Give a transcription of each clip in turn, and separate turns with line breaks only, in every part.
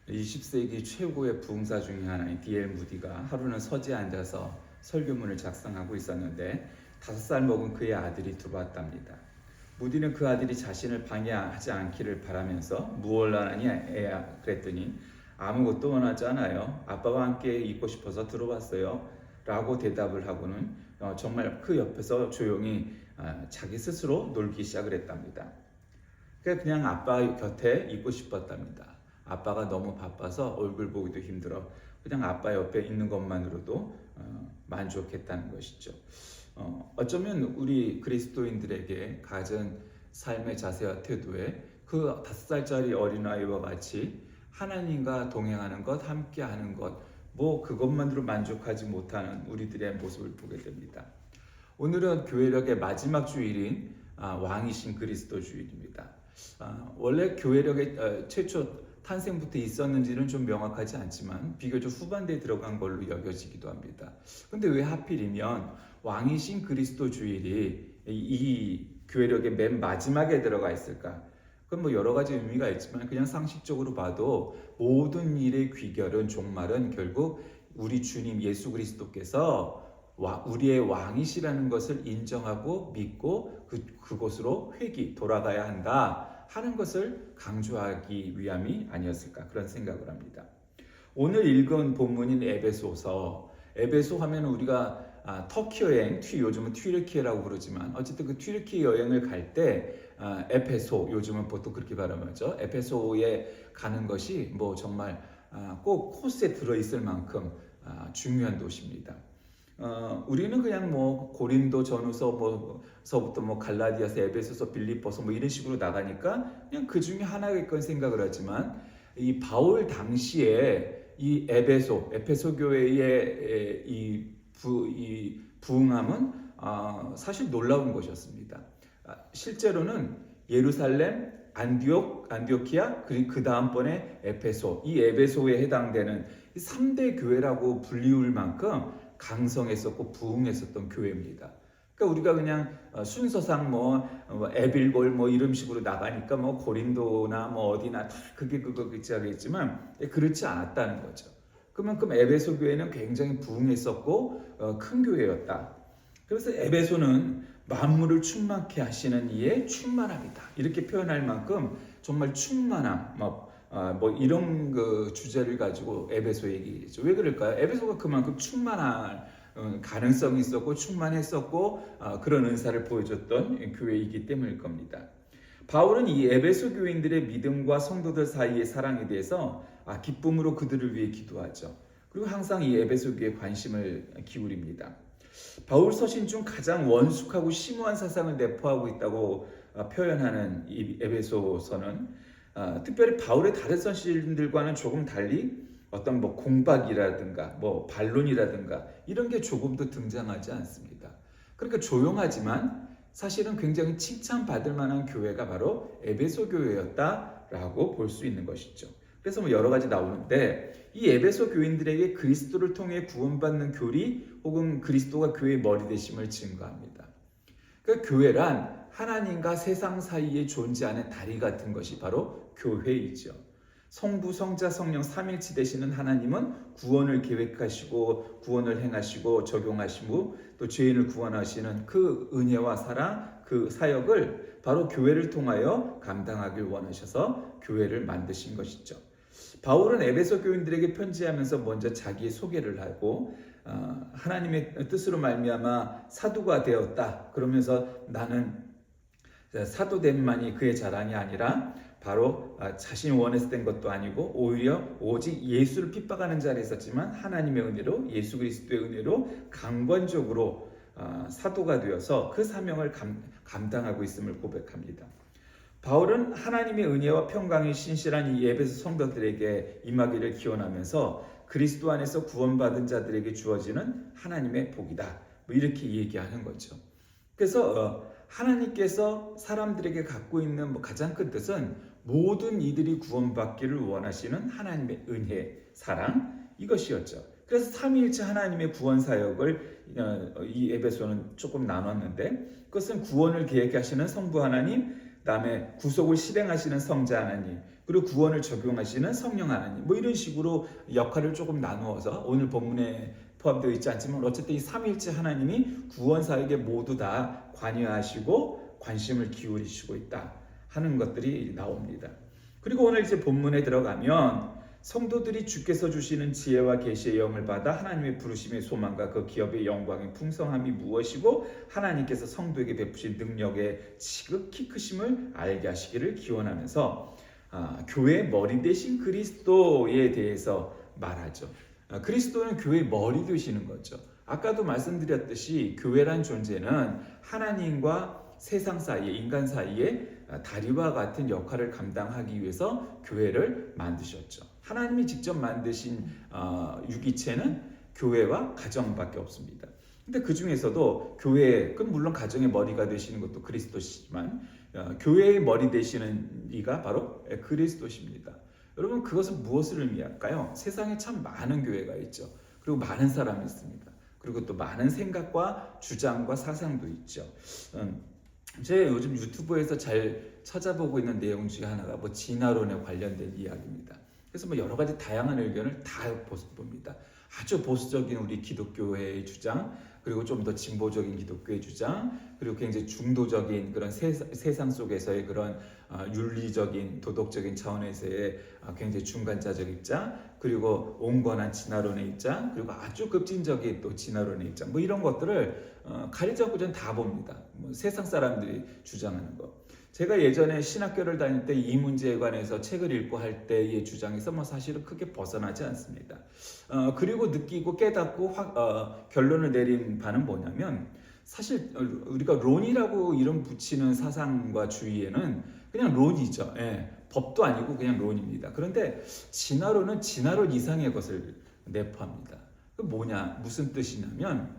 20세기 최고의 부흥사 중에 하나인 D.L. 무디가 하루는 서재에 앉아서 설교문을 작성하고 있었는데 5살 먹은 그의 아들이 들어왔답니다. 무디는 그 아들이 자신을 방해하지 않기를 바라면서 무얼 원하니 애야 그랬더니 아무것도 원하지 않아요. 아빠와 함께 있고 싶어서 들어왔어요. 라고 대답을 하고는 정말 그 옆에서 조용히 자기 스스로 놀기 시작을 했답니다. 그냥 아빠 곁에 있고 싶었답니다. 아빠가 너무 바빠서 얼굴 보기도 힘들어 그냥 아빠 옆에 있는 것만으로도 만족했다는 것이죠. 어쩌면 우리 그리스도인들에게 가진 삶의 자세와 태도에 그 5살짜리 어린아이와 같이 하나님과 동행하는 것, 함께하는 것, 그것만으로 만족하지 못하는 우리들의 모습을 보게 됩니다. 오늘은 교회력의 마지막 주일인 왕이신 그리스도 주일입니다. 원래 교회력의 최초 탄생부터 있었는지는 좀 명확하지 않지만 비교적 후반대에 들어간 걸로 여겨지기도 합니다. 근데 왜 하필이면 왕이신 그리스도 주일이 이 교회력의 맨 마지막에 들어가 있을까? 그건 여러 가지 의미가 있지만 그냥 상식적으로 봐도 모든 일의 귀결은 종말은 결국 우리 주님 예수 그리스도께서 우리의 왕이시라는 것을 인정하고 믿고 그곳으로 돌아가야 한다 하는 것을 강조하기 위함이 아니었을까 그런 생각을 합니다. 오늘 읽은 본문인 에베소서, 에베소 하면 우리가 터키 여행, 요즘은 튀르키예라고 부르지만 어쨌든 그 튀르키예 여행을 갈 때 에페소, 요즘은 보통 그렇게 발음하죠. 에페소에 가는 것이 정말 꼭 코스에 들어있을 만큼 중요한 도시입니다. 우리는 그냥 고린도 전후서부터 갈라디아서, 에베소서, 빌립보서 이런 식으로 나가니까 그냥 그 중에 하나겠건 생각을 하지만 이 바울 당시에 이 에페소 교회의 이 부흥함은 사실 놀라운 것이었습니다. 실제로는 예루살렘, 안디오키아, 그리고 그 다음번에 에페소, 이 에베소에 해당되는 3대 교회라고 불리울 만큼 강성했었고 부흥했었던 교회입니다. 그러니까 우리가 그냥 순서상 에빌골 이런 식으로 나가니까 고린도나 어디나 다 그렇지만 그렇지 않았다는 거죠. 그만큼 에베소 교회는 굉장히 부흥했었고 큰 교회였다. 그래서 에베소는 만물을 충만케 하시는 이의 충만함이다. 이렇게 표현할 만큼 정말 충만함, 이런 그 주제를 가지고 에베소 얘기했죠. 왜 그럴까요? 에베소가 그만큼 충만할 가능성이 있었고 충만했었고 그런 은사를 보여줬던 교회이기 때문일 겁니다. 바울은 이 에베소 교인들의 믿음과 성도들 사이의 사랑에 대해서 기쁨으로 그들을 위해 기도하죠. 그리고 항상 이 에베소 교회에 관심을 기울입니다. 바울 서신 중 가장 원숙하고 심오한 사상을 내포하고 있다고 표현하는 이 에베소서는 특별히 바울의 다른 서신들과는 조금 달리 어떤 공박이라든가 반론이라든가 이런 게 조금도 등장하지 않습니다. 그러니까 조용하지만 사실은 굉장히 칭찬받을 만한 교회가 바로 에베소 교회였다라고 볼 수 있는 것이죠. 그래서 여러 가지 나오는데 이 에베소 교인들에게 그리스도를 통해 구원받는 교리 혹은 그리스도가 교회의 머리 되심을 증거합니다. 그러니까 교회란 하나님과 세상 사이에 존재하는 다리 같은 것이 바로 교회이죠. 성부, 성자, 성령 삼일치 되시는 하나님은 구원을 계획하시고 구원을 행하시고 적용하시고 또 죄인을 구원하시는 그 은혜와 사랑, 그 사역을 바로 교회를 통하여 감당하길 원하셔서 교회를 만드신 것이죠. 바울은 에베소 교인들에게 편지하면서 먼저 자기의 소개를 하고 하나님의 뜻으로 말미암아 사도가 되었다. 그러면서 나는 사도됨만이 그의 자랑이 아니라 바로 자신이 원해서 된 것도 아니고 오직 예수를 핍박하는 자리에 있었지만 하나님의 은혜로 예수 그리스도의 은혜로 강권적으로 사도가 되어서 그 사명을 감당하고 있음을 고백합니다. 바울은 하나님의 은혜와 평강이 신실한 이 에베소 성도들에게 임하기를 기원하면서 그리스도 안에서 구원받은 자들에게 주어지는 하나님의 복이다. 이렇게 얘기하는 거죠. 그래서 하나님께서 사람들에게 갖고 있는 가장 큰 뜻은 모든 이들이 구원받기를 원하시는 하나님의 은혜, 사랑 이것이었죠. 그래서 삼위일체 하나님의 구원 사역을 이 에베소는 조금 나눴는데 그것은 구원을 계획하시는 성부 하나님, 그다음에 구속을 실행하시는 성자 하나님, 그리고 구원을 적용하시는 성령 하나님, 뭐 이런 식으로 역할을 조금 나누어서 오늘 본문에 포함되어 있지 않지만 어쨌든 이 삼위일체 하나님이 구원 사역에 모두 다 관여하시고 관심을 기울이시고 있다 하는 것들이 나옵니다. 그리고 오늘 이제 본문에 들어가면 성도들이 주께서 주시는 지혜와 계시의 영을 받아 하나님의 부르심의 소망과 그 기업의 영광의 풍성함이 무엇이고 하나님께서 성도에게 베푸신 능력의 지극히 크심을 알게 하시기를 기원하면서 교회의 머리 대신 그리스도에 대해서 말하죠. 그리스도는 교회의 머리 되시는 거죠. 아까도 말씀드렸듯이 교회란 존재는 하나님과 세상 사이에, 인간 사이에 다리와 같은 역할을 감당하기 위해서 교회를 만드셨죠. 하나님이 직접 만드신 유기체는 교회와 가정밖에 없습니다. 근데 그 중에서도 교회, 그 물론 가정의 머리가 되시는 것도 그리스도시지만 교회의 머리 되시는 이가 바로 그리스도십니다. 여러분, 그것은 무엇을 의미할까요? 세상에 참 많은 교회가 있죠. 그리고 많은 사람이 있습니다. 그리고 또 많은 생각과 주장과 사상도 있죠. 제가 요즘 유튜브에서 잘 찾아보고 있는 내용 중에 하나가 뭐 진화론에 관련된 이야기입니다. 그래서 뭐 여러 가지 다양한 의견을 다 봅니다. 아주 보수적인 우리 기독교의 주장, 그리고 좀 더 진보적인 기독교의 주장, 그리고 굉장히 중도적인 그런 세상 속에서의 그런 윤리적인 도덕적인 차원에서의 굉장히 중간자적 입장, 그리고 온건한 진화론의 입장, 그리고 아주 급진적인 또 진화론의 입장, 뭐 이런 것들을 가리지 않고 저는 다 봅니다. 뭐 세상 사람들이 주장하는 거. 제가 예전에 신학교를 다닐 때 이 문제에 관해서 책을 읽고 할 때의 주장에서 뭐 사실은 크게 벗어나지 않습니다. 그리고 느끼고 깨닫고 결론을 내린 바는 뭐냐면, 사실 우리가 론이라고 이름 붙이는 사상과 주의에는 그냥 론이죠. 예, 법도 아니고 그냥 론입니다. 그런데 진화론은 진화론 이상의 것을 내포합니다. 그 뭐냐, 무슨 뜻이냐면,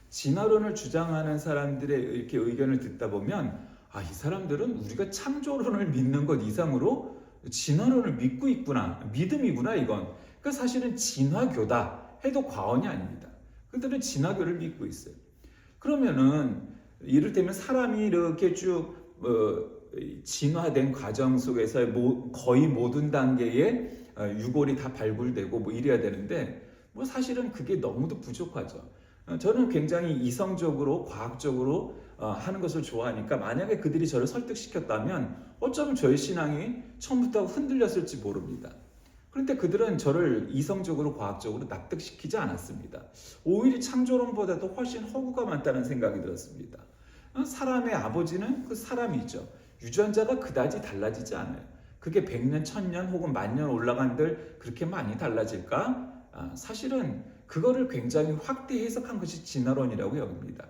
진화론을 주장하는 사람들의 이렇게 의견을 듣다 보면 이 사람들은 우리가 창조론을 믿는 것 이상으로 진화론을 믿고 있구나, 믿음이구나 이건. 그러니까 사실은 진화교다 해도 과언이 아닙니다. 그들은 진화교를 믿고 있어요. 그러면은 이를테면 사람이 이렇게 쭉 진화된 과정 속에서 거의 모든 단계에 유골이 다 발굴되고 뭐 이래야 되는데 뭐 사실은 그게 너무도 부족하죠. 저는 굉장히 이성적으로 과학적으로 하는 것을 좋아하니까 만약에 그들이 저를 설득시켰다면 어쩌면 저의 신앙이 처음부터 흔들렸을지 모릅니다. 그런데 그들은 저를 이성적으로 과학적으로 납득시키지 않았습니다. 오히려 창조론보다도 훨씬 허구가 많다는 생각이 들었습니다. 사람의 아버지는 그 사람이죠. 유전자가 그다지 달라지지 않아요. 그게 100년, 1000년 혹은 1000년 올라간들 그렇게 많이 달라질까? 사실은 그거를 굉장히 확대 해석한 것이 진화론이라고 여깁니다.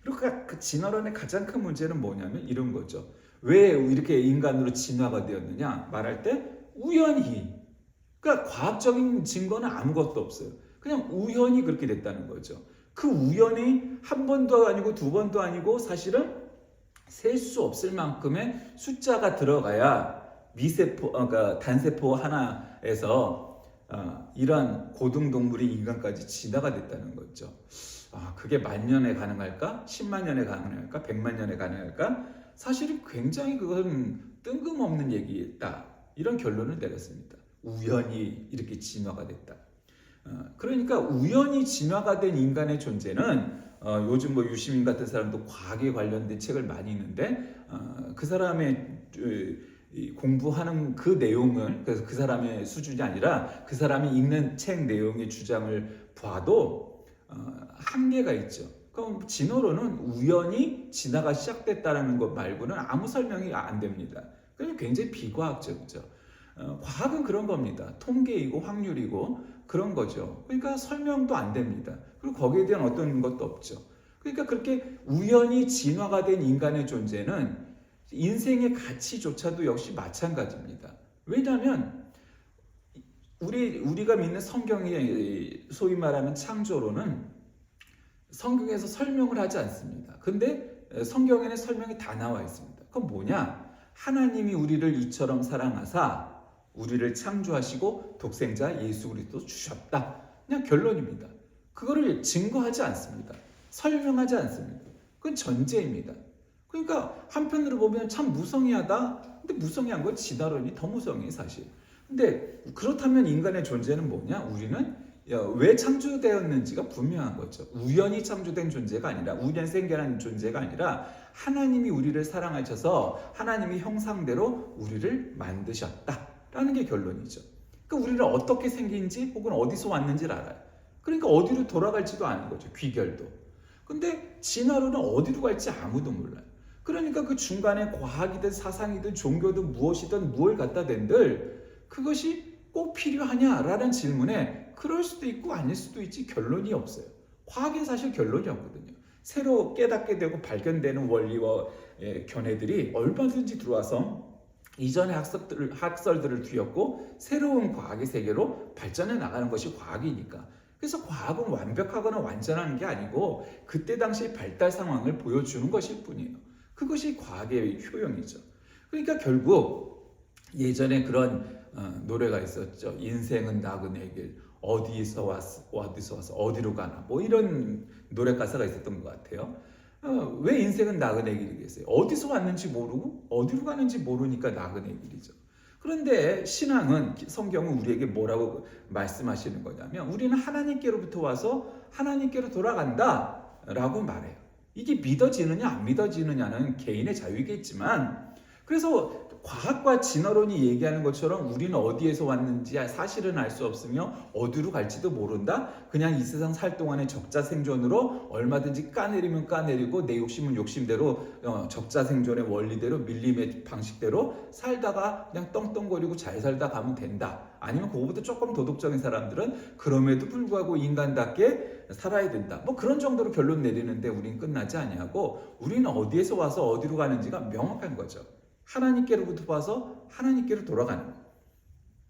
그리고 그 진화론의 가장 큰 문제는 뭐냐면 이런 거죠. 왜 이렇게 인간으로 진화가 되었느냐? 말할 때 우연히. 그러니까 과학적인 증거는 아무것도 없어요. 그냥 우연히 그렇게 됐다는 거죠. 그 우연이 한 번도 아니고 두 번도 아니고 사실은 셀 수 없을 만큼의 숫자가 들어가야 미세포, 그러니까 단세포 하나에서 이런 고등동물이 인간까지 진화가 됐다는 거죠. 그게 10,000년에 가능할까? 10만 년에 가능할까? 100만 년에 가능할까? 사실은 굉장히 그건 뜬금없는 얘기다. 이런 결론을 내렸습니다. 우연히 이렇게 진화가 됐다. 그러니까 우연히 진화가 된 인간의 존재는 요즘 뭐 유시민 같은 사람도 과학에 관련된 책을 많이 읽는데 그 사람의 공부하는 그 내용을, 그래서 그 사람의 수준이 아니라 그 사람이 읽는 책 내용의 주장을 봐도 한계가 있죠. 그럼 진화론은 우연히 진화가 시작됐다는 것 말고는 아무 설명이 안 됩니다. 그러니까 굉장히 비과학적이죠. 과학은 그런 겁니다. 통계이고 확률이고 그런 거죠. 그러니까 설명도 안 됩니다. 그리고 거기에 대한 어떤 것도 없죠. 그러니까 그렇게 우연히 진화가 된 인간의 존재는 인생의 가치조차도 역시 마찬가지입니다. 왜냐하면 우리가 믿는 성경의 소위 말하는 창조론은 성경에서 설명을 하지 않습니다. 근데 성경에는 설명이 다 나와 있습니다. 그건 뭐냐? 하나님이 우리를 이처럼 사랑하사 우리를 창조하시고 독생자 예수 그리스도 주셨다. 그냥 결론입니다. 그거를 증거하지 않습니다. 설명하지 않습니다. 그건 전제입니다. 그러니까 한편으로 보면 참 무성의하다. 근데 무성의한 건 진화론이 더 무성해 사실. 근데 그렇다면 인간의 존재는 뭐냐? 우리는 왜 창조되었는지가 분명한 거죠. 우연히 창조된 존재가 아니라, 우연 생겨난 존재가 아니라 하나님이 우리를 사랑하셔서 하나님의 형상대로 우리를 만드셨다라는 게 결론이죠. 그러니까 우리를 어떻게 생긴지 혹은 어디서 왔는지를 알아요. 그러니까 어디로 돌아갈지도 아는 거죠. 귀결도. 근데 진화론은 어디로 갈지 아무도 몰라요. 그러니까 그 중간에 과학이든 사상이든 종교든 무엇이든 무엇을 갖다 댄들 그것이 꼭 필요하냐라는 질문에 그럴 수도 있고 아닐 수도 있지 결론이 없어요. 과학엔 사실 결론이 없거든요. 새로 깨닫게 되고 발견되는 원리와 견해들이 얼마든지 들어와서 이전의 학설들을 뒤엎고 새로운 과학의 세계로 발전해 나가는 것이 과학이니까. 그래서 과학은 완벽하거나 완전한 게 아니고 그때 당시 발달 상황을 보여주는 것일 뿐이에요. 그것이 과학의 효용이죠. 그러니까 결국 예전에 그런 노래가 있었죠. 인생은 나그네 길, 어디서 와서 어디로 가나, 뭐 이런 노래 가사가 있었던 것 같아요. 왜 인생은 나그네 길이겠어요? 어디서 왔는지 모르고 어디로 가는지 모르니까 나그네 길이죠. 그런데 신앙은, 성경은 우리에게 뭐라고 말씀하시는 거냐면 우리는 하나님께로부터 와서 하나님께로 돌아간다 라고 말해요. 이게 믿어지느냐 안 믿어지느냐는 개인의 자유이겠지만, 그래서 과학과 진화론이 얘기하는 것처럼 우리는 어디에서 왔는지 사실은 알 수 없으며 어디로 갈지도 모른다. 그냥 이 세상 살 동안의 적자생존으로 얼마든지 까내리면 까내리고 내 욕심은 욕심대로 적자생존의 원리대로 밀림의 방식대로 살다가 그냥 떵떵거리고 잘 살다 가면 된다. 아니면 그거보다 조금 도덕적인 사람들은 그럼에도 불구하고 인간답게 살아야 된다. 뭐 그런 정도로 결론 내리는데 우리는 끝나지 아니하고 우리는 어디에서 와서 어디로 가는지가 명확한 거죠. 하나님께로부터 와서 하나님께로 돌아가는 거예요.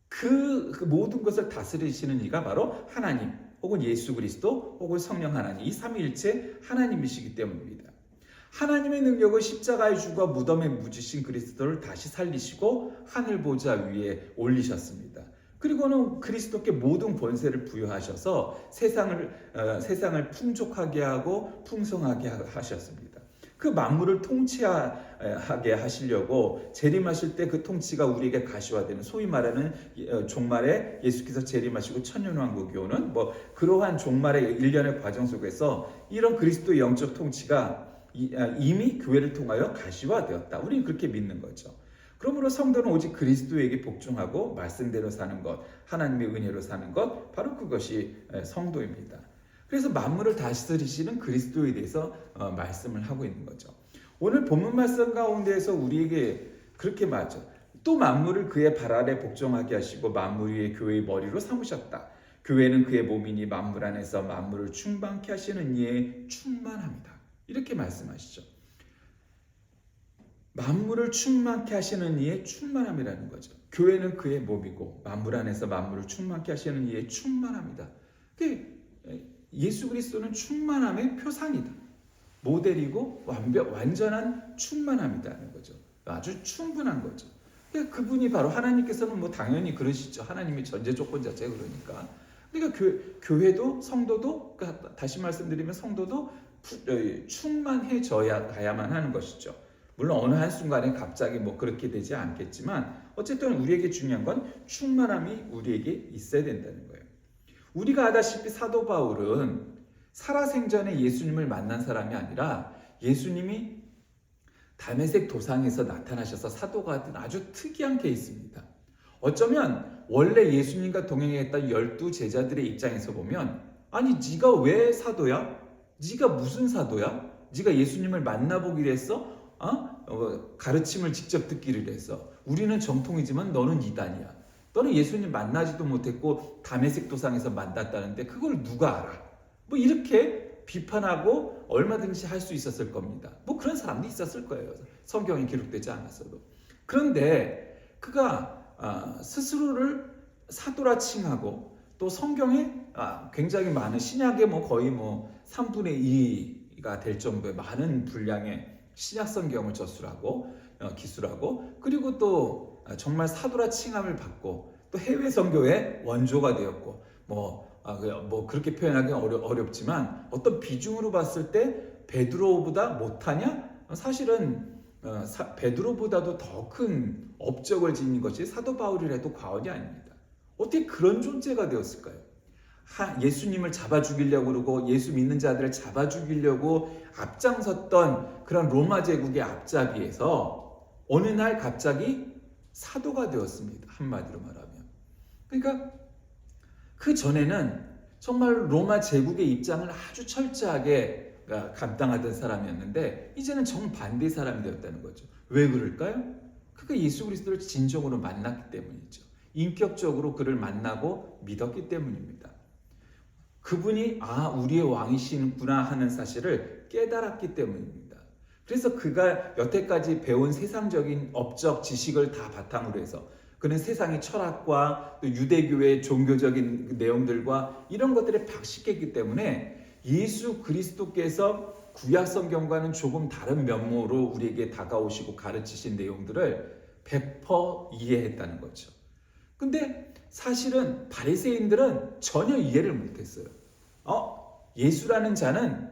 그 모든 것을 다스리시는 이가 바로 하나님 혹은 예수 그리스도 혹은 성령 하나님, 이 삼위일체 하나님이시기 때문입니다. 하나님의 능력은 십자가의 죽어 무덤에 묻으신 그리스도를 다시 살리시고 하늘 보좌 위에 올리셨습니다. 그리고는 그리스도께 모든 권세를 부여하셔서 세상을 풍족하게 하고 풍성하게 하셨습니다. 그 만물을 통치하게 하시려고 재림하실 때 그 통치가 우리에게 가시화되는, 소위 말하는 종말에 예수께서 재림하시고 천년왕국이 오는 뭐 그러한 종말의 일련의 과정 속에서 이런 그리스도의 영적 통치가 이미 교회를 통하여 가시화되었다. 우리는 그렇게 믿는 거죠. 그러므로 성도는 오직 그리스도에게 복종하고 말씀대로 사는 것, 하나님의 은혜로 사는 것, 바로 그것이 성도입니다. 그래서 만물을 다스리시는 그리스도에 대해서 말씀을 하고 있는 거죠. 오늘 본문 말씀 가운데에서 우리에게 그렇게 말하죠. 또 만물을 그의 발 아래 복종하게 하시고 만물 위에 교회의 머리로 삼으셨다. 교회는 그의 몸이니 만물 안에서 만물을 충만케 하시는 이에 충만합니다. 이렇게 말씀하시죠. 만물을 충만케 하시는 이에 충만함이라는 거죠. 교회는 그의 몸이고 만물 안에서 만물을 충만케 하시는 이에 충만합니다. 예수 그리스도는 충만함의 표상이다. 모델이고 완전한 충만함이라는 거죠. 아주 충분한 거죠. 그분이 바로 하나님께서는 뭐 당연히 그러시죠. 하나님의 전제 조건 자체가 그러니까. 그러니까 교회도 성도도, 다시 말씀드리면 성도도 충만해져야만 하는 것이죠. 물론 어느 한순간에 갑자기 뭐 그렇게 되지 않겠지만 어쨌든 우리에게 중요한 건 충만함이 우리에게 있어야 된다는 거예요. 우리가 아다시피 사도 바울은 살아생전에 예수님을 만난 사람이 아니라 예수님이 다메섹 도상에서 나타나셔서 사도가 된 아주 특이한 케이스입니다. 어쩌면 원래 예수님과 동행했던 12 제자들의 입장에서 보면 아니 네가 왜 사도야? 네가 무슨 사도야? 네가 예수님을 만나보기로 했어? 가르침을 직접 듣기를 했어. 우리는 정통이지만 너는 이단이야. 너는 예수님 만나지도 못했고 다메섹 도상에서 만났다는데 그걸 누가 알아? 뭐 이렇게 비판하고 얼마든지 할 수 있었을 겁니다. 뭐 그런 사람도 있었을 거예요. 성경에 기록되지 않았어도. 그런데 그가 스스로를 사도라 칭하고 또 성경에 굉장히 많은 신약의 거의 3분의 2가 될 정도의 많은 분량의 신약 성경을 저술하고 기술하고 그리고 또 정말 사도라 칭함을 받고 또 해외 선교의 원조가 되었고 그렇게 표현하기는 어렵지만 어떤 비중으로 봤을 때 베드로보다 못하냐? 사실은 베드로보다도 더 큰 업적을 지닌 것이 사도 바울이라도 과언이 아닙니다. 어떻게 그런 존재가 되었을까요? 예수님을 잡아 죽이려고 그러고 예수 믿는 자들을 잡아 죽이려고 앞장섰던 그런 로마 제국의 앞잡이에서 어느 날 갑자기 사도가 되었습니다. 한마디로 말하면. 그러니까 그 전에는 정말 로마 제국의 입장을 아주 철저하게 감당하던 사람이었는데 이제는 정반대 사람이 되었다는 거죠. 왜 그럴까요? 그가 예수 그리스도를 진정으로 만났기 때문이죠. 인격적으로 그를 만나고 믿었기 때문입니다. 그분이 우리의 왕이시구나 하는 사실을 깨달았기 때문입니다. 그래서 그가 여태까지 배운 세상적인 업적 지식을 다 바탕으로 해서 그는 세상의 철학과 또 유대교의 종교적인 내용들과 이런 것들에 박식했기 때문에 예수 그리스도께서 구약 성경과는 조금 다른 면모로 우리에게 다가오시고 가르치신 내용들을 100% 이해했다는 거죠. 근데 사실은 바리새인들은 전혀 이해를 못했어요. 예수라는 자는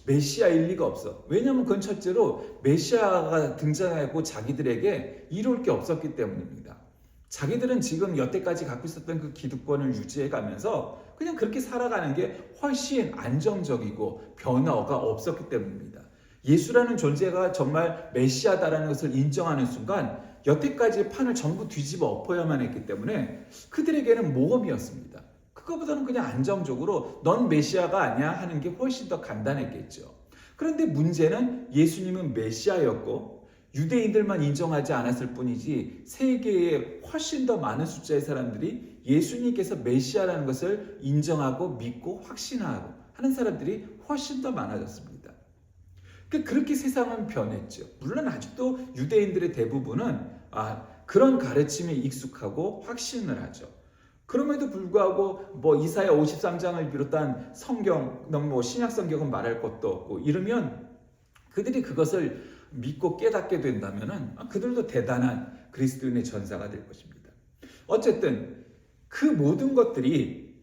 메시아일 리가 없어. 왜냐하면 그건 첫째로 메시아가 등장하고 자기들에게 이룰 게 없었기 때문입니다. 자기들은 지금 여태까지 갖고 있었던 그 기득권을 유지해가면서 그냥 그렇게 살아가는 게 훨씬 안정적이고 변화가 없었기 때문입니다. 예수라는 존재가 정말 메시아다라는 것을 인정하는 순간 여태까지의 판을 전부 뒤집어 엎어야만 했기 때문에 그들에게는 모험이었습니다. 그거보다는 그냥 안정적으로 넌 메시아가 아니야 하는 게 훨씬 더 간단했겠죠. 그런데 문제는 예수님은 메시아였고 유대인들만 인정하지 않았을 뿐이지 세계에 훨씬 더 많은 숫자의 사람들이 예수님께서 메시아라는 것을 인정하고 믿고 확신하고 하는 사람들이 훨씬 더 많아졌습니다. 그렇게 세상은 변했죠. 물론 아직도 유대인들의 대부분은 그런 가르침에 익숙하고 확신을 하죠. 그럼에도 불구하고 이사야 53장을 비롯한 성경, 신약 성경은 말할 것도 없고 이러면 그들이 그것을 믿고 깨닫게 된다면 그들도 대단한 그리스도인의 전사가 될 것입니다. 어쨌든 그 모든 것들이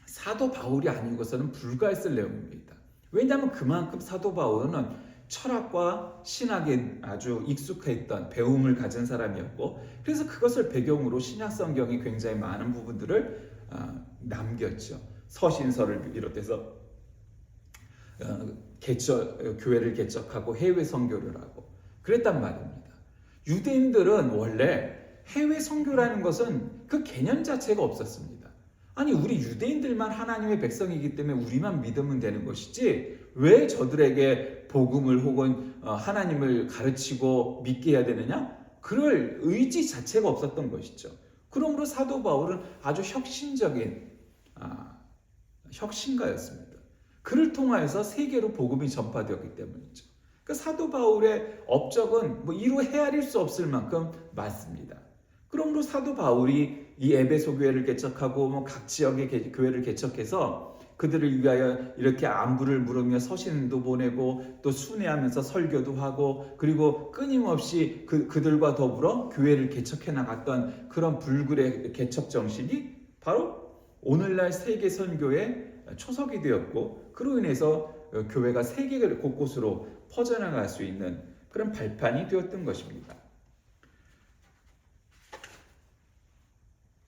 사도 바울이 아니고서는 불가했을 내용입니다. 왜냐하면 그만큼 사도 바울은 철학과 신학에 아주 익숙했던 배움을 가진 사람이었고 그래서 그것을 배경으로 신약 성경이 굉장히 많은 부분들을 남겼죠. 서신서를 비롯해서 교회를 개척하고 해외 선교를 하고 그랬단 말입니다. 유대인들은 원래 해외 선교라는 것은 그 개념 자체가 없었습니다. 아니 우리 유대인들만 하나님의 백성이기 때문에 우리만 믿으면 되는 것이지 왜 저들에게 복음을 혹은 하나님을 가르치고 믿게 해야 되느냐? 그럴 의지 자체가 없었던 것이죠. 그러므로 사도 바울은 아주 혁신적인 혁신가였습니다. 그를 통하여서 세계로 복음이 전파되었기 때문이죠. 그러니까 사도 바울의 업적은 이루 헤아릴 수 없을 만큼 많습니다. 그러므로 사도 바울이 이 에베소 교회를 개척하고 각 지역의 교회를 개척해서 그들을 위하여 이렇게 안부를 물으며 서신도 보내고 또 순회하면서 설교도 하고 그리고 끊임없이 그들과 더불어 교회를 개척해 나갔던 그런 불굴의 개척 정신이 바로 오늘날 세계 선교의 초석이 되었고 그로 인해서 교회가 세계 곳곳으로 퍼져나갈 수 있는 그런 발판이 되었던 것입니다.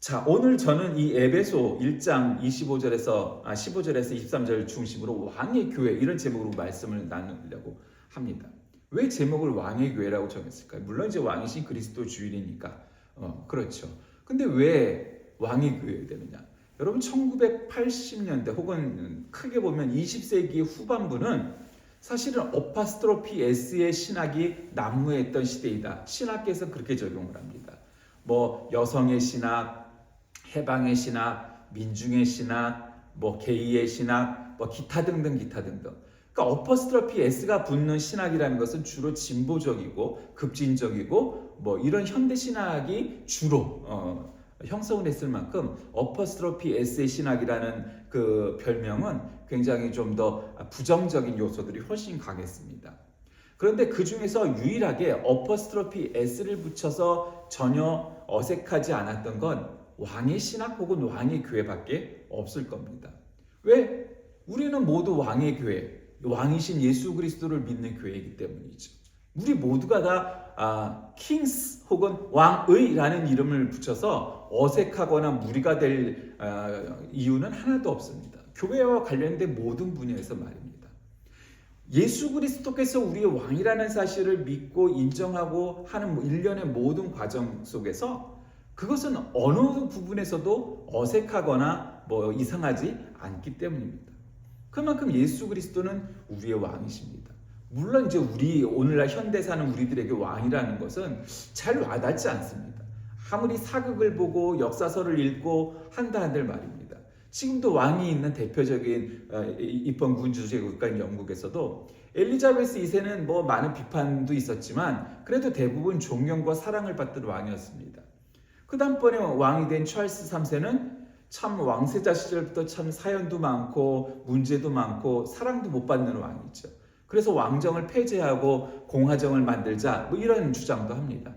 자, 오늘 저는 이 에베소 1장 15절에서 23절 중심으로 왕의 교회 이런 제목으로 말씀을 나누려고 합니다. 왜 제목을 왕의 교회라고 정했을까요? 물론 이제 왕이신 그리스도 주일이니까 그렇죠. 근데 왜 왕의 교회가 되느냐? 여러분 1980년대 혹은 크게 보면 20세기 후반부는 사실은 어파스트로피 S의 신학이 난무했던 시대이다. 신학계에서 그렇게 적용을 합니다. 여성의 신학, 해방의 신학, 민중의 신학, 게이의 신학, 기타 등등. 그러니까 어퍼스트로피 S가 붙는 신학이라는 것은 주로 진보적이고 급진적이고 이런 현대 신학이 주로 형성을 했을 만큼 어퍼스트로피 S의 신학이라는 그 별명은 굉장히 좀 더 부정적인 요소들이 훨씬 강했습니다. 그런데 그 중에서 유일하게 어퍼스트로피 S를 붙여서 전혀 어색하지 않았던 건 왕의 신학 혹은 왕의 교회밖에 없을 겁니다. 왜? 우리는 모두 왕의 교회, 왕이신 예수 그리스도를 믿는 교회이기 때문이죠. 우리 모두가 다 킹스 혹은 왕의라는 이름을 붙여서 어색하거나 무리가 될 이유는 하나도 없습니다. 교회와 관련된 모든 분야에서 말입니다. 예수 그리스도께서 우리의 왕이라는 사실을 믿고 인정하고 하는 일련의 모든 과정 속에서 그것은 어느 부분에서도 어색하거나 이상하지 않기 때문입니다. 그만큼 예수 그리스도는 우리의 왕이십니다. 물론 이제 우리 오늘날 현대 사는 우리들에게 왕이라는 것은 잘 와닿지 않습니다. 아무리 사극을 보고 역사서를 읽고 한다 한들 말입니다. 지금도 왕이 있는 대표적인 입헌군 주제 국가인 영국에서도 엘리자베스 2세는 많은 비판도 있었지만 그래도 대부분 존경과 사랑을 받던 왕이었습니다. 그 다음번에 왕이 된 찰스 3세는 참 왕세자 시절부터 참 사연도 많고 문제도 많고 사랑도 못 받는 왕이죠. 그래서 왕정을 폐지하고 공화정을 만들자 이런 주장도 합니다.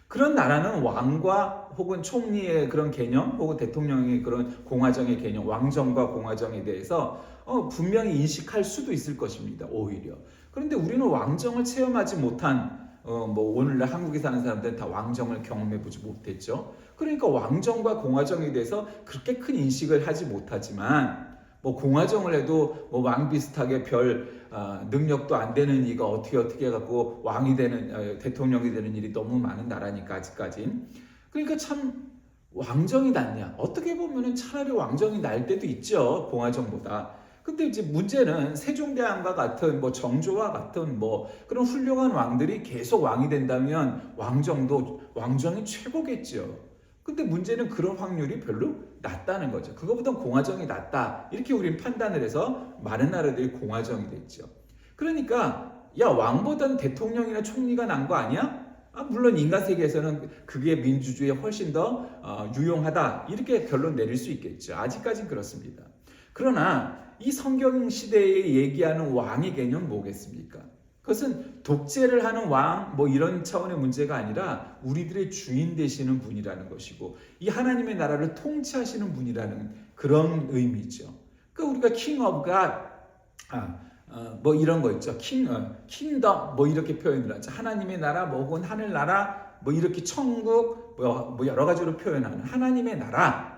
그런 나라는 왕과 혹은 총리의 그런 개념 혹은 대통령의 그런 공화정의 개념, 왕정과 공화정에 대해서 분명히 인식할 수도 있을 것입니다. 오히려. 그런데 우리는 왕정을 체험하지 못한 오늘날 한국에 사는 사람들은 다 왕정을 경험해보지 못했죠. 그러니까 왕정과 공화정에 대해서 그렇게 큰 인식을 하지 못하지만 공화정을 해도 왕 비슷하게 별 능력도 안 되는 이가 어떻게 해갖고 왕이 되는 대통령이 되는 일이 너무 많은 나라니까 아직까진. 그러니까 참 왕정이 낫냐? 어떻게 보면은 차라리 왕정이 날 때도 있죠, 공화정보다. 근데 이제 문제는 세종대왕과 같은 정조와 같은 그런 훌륭한 왕들이 계속 왕이 된다면 왕정이 최고겠죠. 근데 문제는 그런 확률이 별로 낮다는 거죠. 그거보다 공화정이 낫다. 이렇게 우리는 판단을 해서 많은 나라들이 공화정이 됐죠. 그러니까 야, 왕보다는 대통령이나 총리가 난 거 아니야? 물론 인간 세계에서는 그게 민주주의에 훨씬 더 유용하다. 이렇게 결론 내릴 수 있겠죠. 아직까지는 그렇습니다. 그러나 이 성경 시대에 얘기하는 왕의 개념은 뭐겠습니까? 그것은 독재를 하는 왕 이런 차원의 문제가 아니라 우리들의 주인 되시는 분이라는 것이고 이 하나님의 나라를 통치하시는 분이라는 그런 의미죠. 그러니까 우리가 King of God 이런 거 있죠. 킹덤 이렇게 표현을 하죠. 하나님의 나라 혹은 하늘나라 이렇게 천국 여러 가지로 표현하는 하나님의 나라.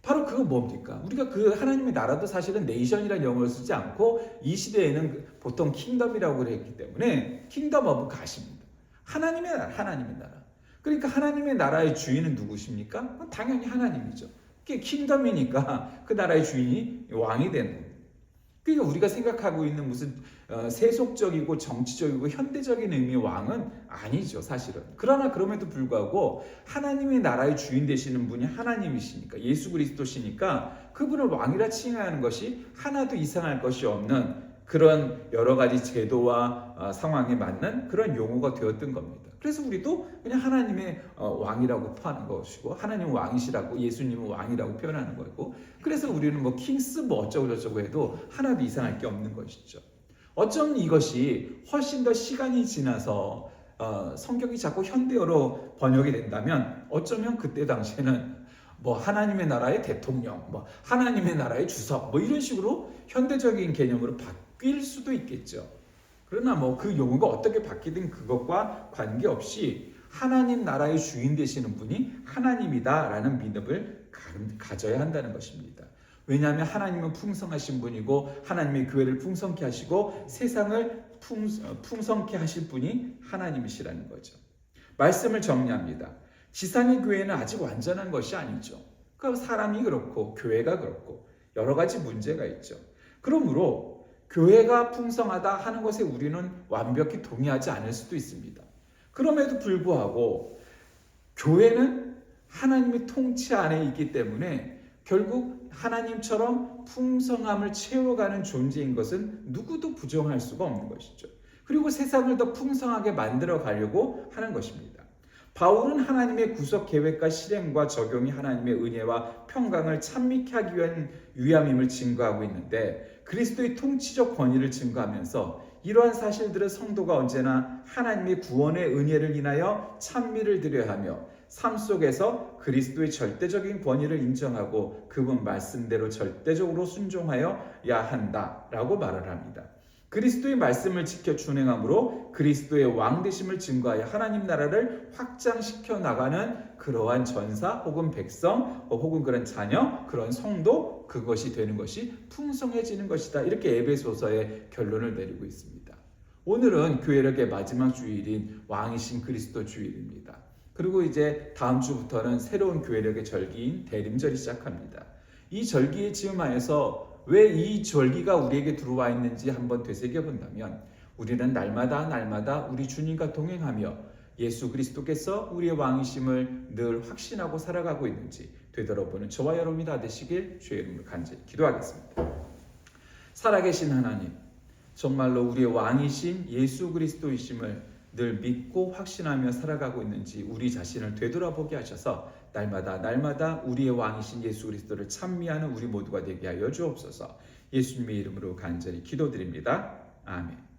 바로 그거 뭡니까? 우리가 그 하나님의 나라도 사실은 네이션이라는 영어를 쓰지 않고 이 시대에는 보통 킹덤이라고 그랬기 때문에 킹덤 오브 갓입니다. 하나님의 나라. 그러니까 하나님의 나라의 주인은 누구십니까? 당연히 하나님이죠. 그게 킹덤이니까 그 나라의 주인이 왕이 되는 겁니다. 그러니까 우리가 생각하고 있는 무슨 세속적이고 정치적이고 현대적인 의미의 왕은 아니죠, 사실은. 그러나 그럼에도 불구하고 하나님의 나라의 주인 되시는 분이 하나님이시니까, 예수 그리스도시니까 그분을 왕이라 칭하는 것이 하나도 이상할 것이 없는 그런 여러 가지 제도와 상황에 맞는 그런 용어가 되었던 겁니다. 그래서 우리도 그냥 하나님의 왕이라고 하는 것이고 하나님은 왕이시라고 예수님은 왕이라고 표현하는 거고 그래서 우리는 킹스 어쩌고 저쩌고 해도 하나도 이상할 게 없는 것이죠. 어쩌면 이것이 훨씬 더 시간이 지나서 성경이 자꾸 현대어로 번역이 된다면 어쩌면 그때 당시에는 하나님의 나라의 대통령, 하나님의 나라의 주석 이런 식으로 현대적인 개념으로 바뀔 수도 있겠죠. 그러나 그 용어가 어떻게 바뀌든 그것과 관계없이 하나님 나라의 주인 되시는 분이 하나님이다라는 믿음을 가져야 한다는 것입니다. 왜냐하면 하나님은 풍성하신 분이고 하나님의 교회를 풍성케 하시고 세상을 풍성케 하실 분이 하나님이시라는 거죠. 말씀을 정리합니다. 지상의 교회는 아직 완전한 것이 아니죠. 그러니까 사람이 그렇고 교회가 그렇고 여러 가지 문제가 있죠. 그러므로 교회가 풍성하다 하는 것에 우리는 완벽히 동의하지 않을 수도 있습니다. 그럼에도 불구하고 교회는 하나님의 통치 안에 있기 때문에 결국 하나님처럼 풍성함을 채워가는 존재인 것은 누구도 부정할 수가 없는 것이죠. 그리고 세상을 더 풍성하게 만들어 가려고 하는 것입니다. 바울은 하나님의 구속 계획과 실행과 적용이 하나님의 은혜와 평강을 찬미케 하기 위한 위함임을 증거하고 있는데 그리스도의 통치적 권위를 증거하면서 이러한 사실들은 성도가 언제나 하나님의 구원의 은혜를 인하여 찬미를 드려야 하며 삶 속에서 그리스도의 절대적인 권위를 인정하고 그분 말씀대로 절대적으로 순종하여야 한다라고 말을 합니다. 그리스도의 말씀을 지켜 준행함으로 그리스도의 왕 되심을 증거하여 하나님 나라를 확장시켜 나가는 그러한 전사 혹은 백성 혹은 그런 자녀, 그런 성도, 그것이 되는 것이 풍성해지는 것이다. 이렇게 에베소서의 결론을 내리고 있습니다. 오늘은 교회력의 마지막 주일인 왕이신 그리스도 주일입니다. 그리고 이제 다음 주부터는 새로운 교회력의 절기인 대림절이 시작합니다. 이 절기의 즈음 하에서 왜 이 절기가 우리에게 들어와 있는지 한번 되새겨 본다면, 우리는 날마다 우리 주님과 동행하며 예수 그리스도께서 우리의 왕이심을 늘 확신하고 살아가고 있는지 되돌아보는 저와 여러분이 다 되시길 주의 이름으로 간절히 기도하겠습니다. 살아계신 하나님, 정말로 우리의 왕이신 예수 그리스도이심을 늘 믿고 확신하며 살아가고 있는지 우리 자신을 되돌아보게 하셔서 날마다 우리의 왕이신 예수 그리스도를 찬미하는 우리 모두가 되게 하여 주옵소서. 예수님의 이름으로 간절히 기도드립니다. 아멘.